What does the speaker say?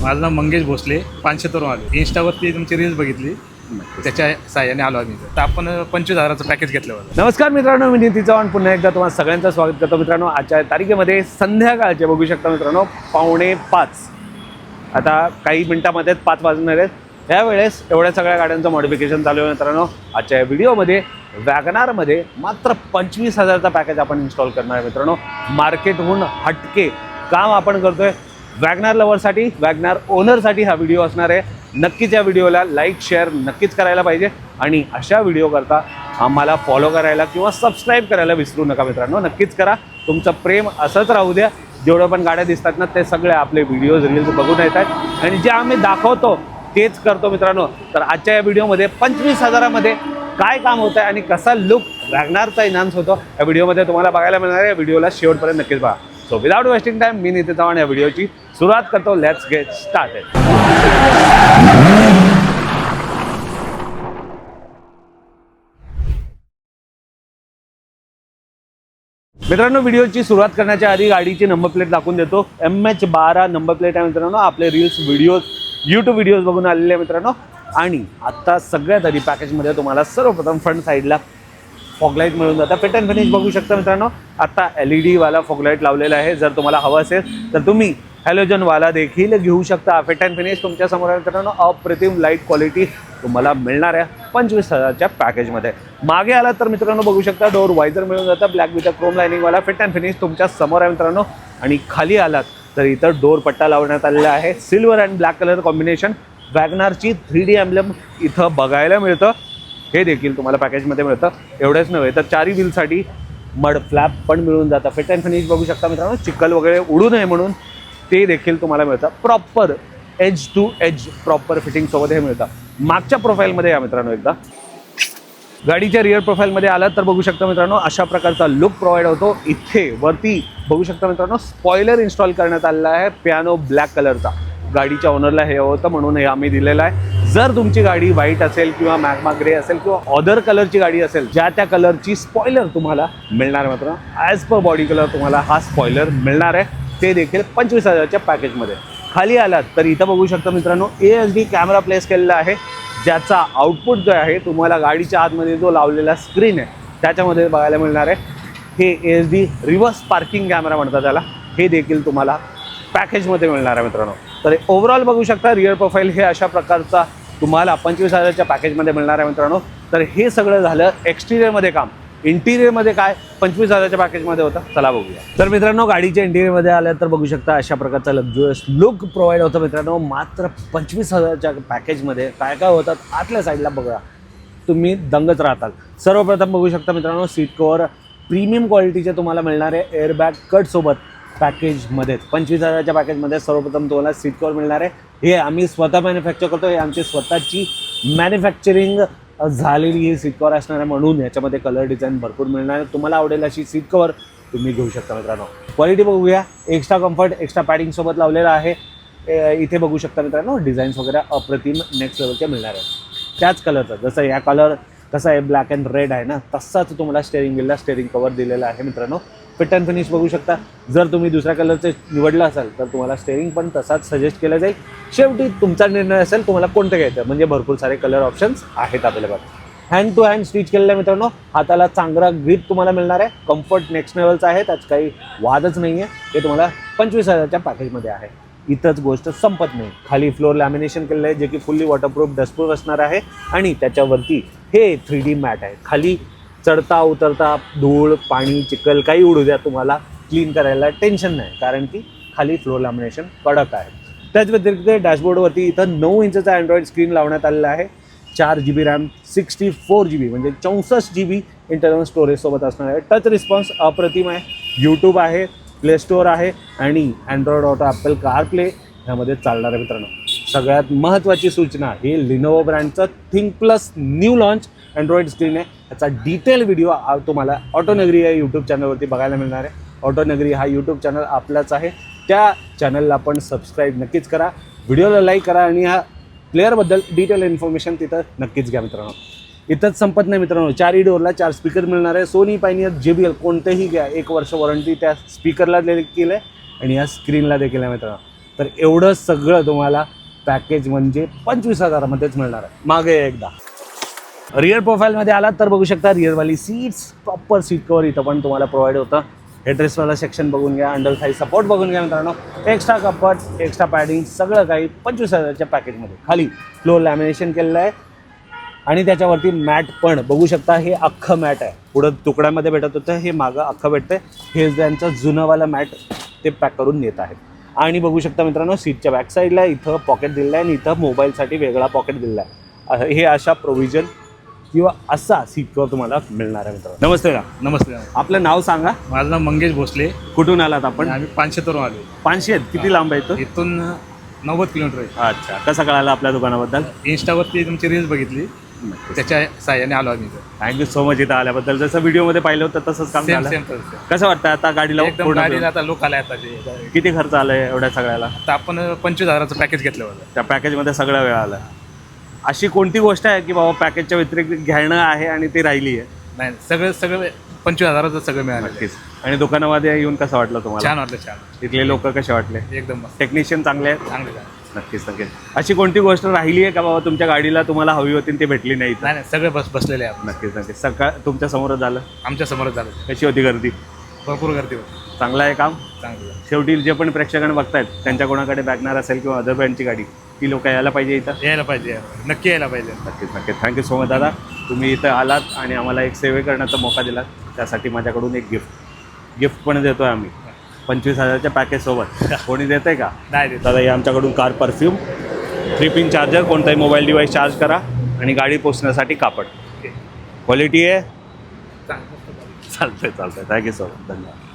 माझं नाव मंगेश भोसले, 500 आलो. इंस्टावरती तुमची रील्स बघितली, त्याच्या साहाय्याने आलो आम्ही. तर आपण 25,000चं पॅकेज घेतलं होतं. नमस्कार मित्रांनो, मी नितीन चव्हाण पुन्हा एकदा तुम्हाला सगळ्यांचं स्वागत करतो. मित्रांनो, आजच्या तारखेमध्ये संध्याकाळचे बघू शकता मित्रांनो 4:45. आता काही मिनिटांमध्ये 5 वाजणार आहेत. त्यावेळेस एवढ्या सगळ्या गाड्यांचं मॉडिफिकेशन चालू आहे मित्रांनो. आजच्या या व्हिडिओमध्ये वॅगनारमध्ये मात्र 25,000चा पॅकेज आपण इन्स्टॉल करणार आहे मित्रांनो. मार्केटहून हटके काम आपण करतोय. वॅगनार लवरसाठी, वॅगनार ओनरसाठी हा व्हिडिओ असणार आहे. नक्कीच या व्हिडिओला लाईक शेअर नक्कीच करायला पाहिजे आणि अशा व्हिडिओ करता आम्हाला फॉलो करायला किंवा सबस्क्राईब करायला विसरू नका मित्रांनो. नक्कीच करा. तुमचं प्रेम असंच राहू द्या. जेवढं पण गाड्या दिसतात ना ते सगळे आपले व्हिडिओज रील्स बघून येतात आणि जे आम्ही दाखवतो तेच करतो मित्रांनो. तर आजच्या या व्हिडिओमध्ये 25,000मध्ये काय काम होतं आहे आणि कसा लुक वॅगनारचा इन्हान्स होतो या व्हिडिओमध्ये तुम्हाला बघायला मिळणार आहे. व्हिडिओला शेवटपर्यंत नक्कीच बघा. सो विदाउट वेस्टिंग टाइम मी नितीन चव्हाण या व्हिडिओची सुरुवात करतो. Let's get started. मित्रांनो, व्हिडिओची सुरुवात करण्याच्या आधी गाडीची नंबर प्लेट दाखवून देतो. MH12 नंबर प्लेट आहे मित्रांनो. आपले रील्स व्हिडिओज यूट्यूब व्हिडिओज बघून आलेले आहे मित्रांनो. आणि आता सगळ्यात आधी पॅकेजमध्ये तुम्हाला सर्वप्रथम फ्रंट साईडला फॉगलाईट मिळून जातं. फिट अँड फिनिश बघू शकता मित्रांनो. आता LED वाला फॉगलाईट लावलेला आहे. जर तुम्हाला हवं असेल तर तुम्ही हॅलोजनवाला देखील घेऊ शकता. फिट अँड फिनिश तुमच्या समोर आहे मित्रांनो. अप्रतिम लाईट क्वालिटी तुम्हाला मिळणार आहे 25,000च्या पॅकेजमध्ये. मागे आला तर मित्रांनो बघू शकता डोअर वायझर मिळून जातं ब्लॅक विथ क्रोम लायनिंगवाला. फिट अँड फिनिश तुमच्या समोर आहे मित्रांनो. आणि खाली आलात तर इथं डोअर पट्टा लावण्यात आलेला आहे. Silver and black colour combination. वॅगनारची 3D एम्ब्लेम इथं बघायला मिळतं. हे देखील तुम्हाला पॅकेजमध्ये मिळतं. एवढंच नव्हे तर 4 व्हीलसाठी मड फ्लॅप पण मिळून जातं. फिट अँड फिनिश बघू शकता मित्रांनो. चिखल वगैरे उडू नये म्हणून ते देखील तुम्हाला मिळतं. Proper edge to edge proper फिटिंगसोबत हे मिळतं. मागच्या प्रोफाईलमध्ये या मित्रांनो एकदा. गाडीच्या रिअर प्रोफाईलमध्ये आलात तर बघू शकता मित्रांनो अशा प्रकारचा लुक प्रोव्हाइड होतो. इथे वरती बघू शकता मित्रांनो स्पॉयलर इन्स्टॉल करण्यात आलेला आहे पियानो ब्लॅक कलरचा. गाडीच्या ओनरला हे होतं म्हणून हे आम्ही दिलेलं आहे. जर तुमची गाडी व्हाईट असेल किंवा मॅग्मा ग्रे असेल किंवा अदर कलरची गाडी असेल ज्या त्या कलरची स्पॉयलर तुम्हाला मिळणार आहे मित्रांनो. ॲज पर बॉडी कलर तुम्हाला हा स्पॉयलर मिळणार आहे. ते देखील 25,000च्या पॅकेजमध्ये. खाली आलात तर इथं बघू शकता मित्रांनो ASD कॅमेरा प्लेस केलेला आहे. ज्याचा आउटपुट जो आहे तुम्हाला गाडीच्या आतमध्ये जो लावलेला स्क्रीन आहे त्याच्यामध्ये बघायला मिळणार आहे. हे ASD रिव्हर्स पार्किंग कॅमेरा म्हणतात त्याला. हे देखील तुम्हाला पॅकेजमध्ये मिळणार आहे मित्रांनो. तर ओव्हरऑल बघू शकता रिअर प्रोफाईल हे अशा प्रकारचा तुम्हाला 25,000च्या पॅकेजमध्ये मिळणार आहे मित्रांनो. तर हे सगळं झालं एक्सटिरियरमध्ये काम. इंटिरियरमध्ये काय 25,000च्या पॅकेजमध्ये होतं चला बघूया. तर मित्रांनो गाडीच्या इंटिरियरमध्ये आल्या तर बघू शकता अशा प्रकारचा लक्झुरियस लुक प्रोव्हाइड होतं मित्रांनो. मात्र 25,000च्या पॅकेजमध्ये काय काय होतात आतल्या साईडला बघा तुम्ही दंगच राहताल. सर्वप्रथम बघू शकता मित्रांनो सीट कवर प्रीमियम क्वालिटीचे तुम्हाला मिळणार आहे एअरबॅग कटसोबत पॅकेजमध्ये. 25,000च्या पॅकेजमध्ये सर्वप्रथम तुम्हाला सीट कवर मिळणार आहे. हे आम्ही स्वतः मॅन्युफॅक्चर करतो. हे आमची स्वतःची मॅन्युफॅक्चरिंग झालेली ही सीट कवर असणार आहे म्हणून याच्यामध्ये कलर डिझाईन भरपूर मिळणार आहे. तुम्हाला आवडेल अशी सीट कवर तुम्ही घेऊ शकता मित्रांनो. क्वालिटी बघूया. एक्स्ट्रा कम्फर्ट एक्स्ट्रा पॅडिंगसोबत लावलेलं आहे. इथे बघू शकता मित्रांनो डिझाईन्स वगैरे अप्रतिम नेक्स्ट लेवलचे मिळणार आहे. त्याच कलरचा जसं या कलर कसा आहे ब्लॅक अँड रेड आहे ना तसाच तुम्हाला स्टेअरिंग व्हीलला स्टेअरिंग कवर दिलेला आहे मित्रांनो. फिट अँड फिनिश बघू शकता. जर तुम्ही दुसऱ्या कलरचे निवडलं असाल तर तुम्हाला स्टेअरिंग पण तसाच सजेस्ट केला जाईल. शेवटी तुमचा निर्णय असेल तुम्हाला कोणतं घ्यायचं. म्हणजे भरपूर सारे कलर ऑप्शन्स आहेत available. Hand to hand stitch केलेलं आहे मित्रांनो. हाताला चांगला ग्रिप तुम्हाला मिळणार आहे. कम्फर्ट नेक्स्ट लेवलचा आहे. त्याच काही वादच नाही आहे. ते तुम्हाला 25,000च्या पॅकेजमध्ये आहे. इथंच गोष्ट संपत नाही. खाली फ्लोर लॅमिनेशन केलेलं आहे जे की फुल्ली वॉटरप्रूफ डस्टप्रूफ असणार आहे. आणि त्याच्यावरती हे 3D मॅट आहे. खाली चढता उतरता धूळ पाणी चिखल काही उडू द्या तुम्हाला क्लीन करायला टेन्शन नाही कारण की खाली फ्लोर लॅमिनेशन कडक आहे. त्याच व्यतिरिक्त डॅशबोर्डवरती इथं 9 इंचचा अँड्रॉइड स्क्रीन लावण्यात आलेला आहे. 4 GB रॅम 64 GB म्हणजे 64 GB इंटरनल स्टोरेजसोबत असणार आहे. टच रिस्पॉन्स अप्रतिम आहे. यूट्यूब आहे प्ले स्टोअर आहे आणि अँड्रॉइड ऑटो ॲपल कारप्ले ह्यामध्ये चालणार आहे मित्रांनो. सगळ्यात महत्त्वाची सूचना हे लिनोवो ब्रँडचं think plus new launch Android screen आहे. याचा डिटेल व्हिडिओ तुम्हाला ऑटोनगरी या यूट्यूब चॅनलवरती बघायला मिळणार आहे. ऑटोनगरी हा यूट्यूब चॅनल आपलाच आहे. त्या चॅनलला पण सबस्क्राईब नक्कीच करा. व्हिडिओला लाईक करा आणि ह्या प्लेअरबद्दल डिटेल इन्फॉर्मेशन तिथं नक्कीच घ्या मित्रांनो. इथंच संपत नाही मित्रांनो. 4 डोअरला 4 स्पीकर मिळणार आहे. सोनी पायनियर JBL कोणतेही घ्या 1 वर्ष वॉरंटी त्या स्पीकरला देखील आहे आणि या स्क्रीनला देखील आहे मित्रांनो. तर एवढं सगळं तुम्हाला पॅकेज म्हणजे 25,000मध्येच मिळणार आहे. मागे एकदा रिअर प्रोफाईलमध्ये आलात तर बघू शकता रिअरवाली सीट्स, प्रॉपर सीट कवर इथं पण तुम्हाला प्रोव्हाइड होतं. हेडरेस्टवाला सेक्शन बघून घ्या, अंडर थाई सपोर्ट बघून घ्या मित्रांनो. एक्स्ट्रा कपट, एक्स्ट्रा पॅडिंग सगळं काही 25,000च्या पॅकेजमध्ये. खाली फ्लोर लॅमिनेशन केलेलं आहे आणि त्याच्यावरती मॅट पण बघू शकता. हे अख्खं मॅट आहे. पुढं तुकड्यामध्ये भेटत होतं, हे मागं अख्खं भेटतंय. हे त्यांचं जुनंवालं मॅट ते पॅक करून नेत आहेत. आणि बघू शकता मित्रांनो सीटच्या बॅक साईडला इथं पॉकेट दिलेलं आहे आणि इथं मोबाईलसाठी वेगळा पॉकेट दिलेला आहे. हे अशा प्रोव्हिजन किंवा असा सीट कवर तुम्हाला मिळणार आहे मित्रांनो. नमस्ते का. नमस्ते. आपलं नाव सांगा. माझं नाव मंगेश भोसले. कुठून आलात आपण. आम्ही पानशेतवरून आलो. 500 किती लांब आहे तो. इथून 90 किलोमीटर आहे. अच्छा, कसं कळालं आपल्या दुकानाबद्दल. इंस्टावरती तुमची रील्स बघितली, त्याच्या साह्याने आलो आम्ही. थँक्यू सो मच इथं आल्याबद्दल. जसं व्हिडिओमध्ये पाहिलं होतं तसंच काम सेम झालं. सेम कसं वाटतं आता गाडीला एकदम पूर्ण गाडीला आता लोक आले आता किती खर्च आलाय एवढ्या सगळ्याला. आता आपण 25,000चं पॅकेज घेतलं होतं. त्या पॅकेजमध्ये सगळा वेळ आला. अशी कोणती गोष्ट आहे की बाबा पॅकेजच्या व्यतिरिक्त घेणं आहे आणि ती राहिली आहे. नाही, सगळं 25,000चं सगळं मिळालं. नक्कीच. आणि दुकानामध्ये येऊन कसं वाटलं तुम्हाला. छान वाटलं. छान. तिथले लोक कसे वाटले. एकदम मस्त. टेक्निशियन चांगले आहेत. चांगले. नक्कीच नक्कीच. अशी कोणती गोष्ट राहिली आहे का बाबा तुमच्या गाडीला तुम्हाला हवी होती ते भेटली नाही. नाही, सगळे बसलेले आहे. नक्कीच नक्कीच. सकाळ तुमच्या समोरच झालं. आमच्या समोरच झालं. कशी होती गर्दी. भरपूर गर्दी होती. चांगलं आहे काम. चांगलं. शेवटी जे पण प्रेक्षकांना बघतायत त्यांच्या कोणाकडे बॅगनार असेल किंवा अदर ब्रँडची गाडी ती लोक यायला पाहिजे इथं. यायला पाहिजे. नक्की यायला पाहिजे. नक्कीच नक्कीच. थँक्यू सो मच दादा. तुम्ही इथं आलात आणि आम्हाला एक सेवे करण्याचा मौका दिलात. त्यासाठी माझ्याकडून एक गिफ्ट पण देतोय आम्ही 25,000च्या पॅकेजसोबत. कोणी देत आहे का. नाही देत. दादा हे आमच्याकडून कार परफ्यूम, 3-पिन चार्जर, कोणताही मोबाईल डिव्हाइस चार्ज करा आणि गाडी पोचण्यासाठी कापड. क्वालिटी आहे. चालतंय. Thank you so much. धन्यवाद.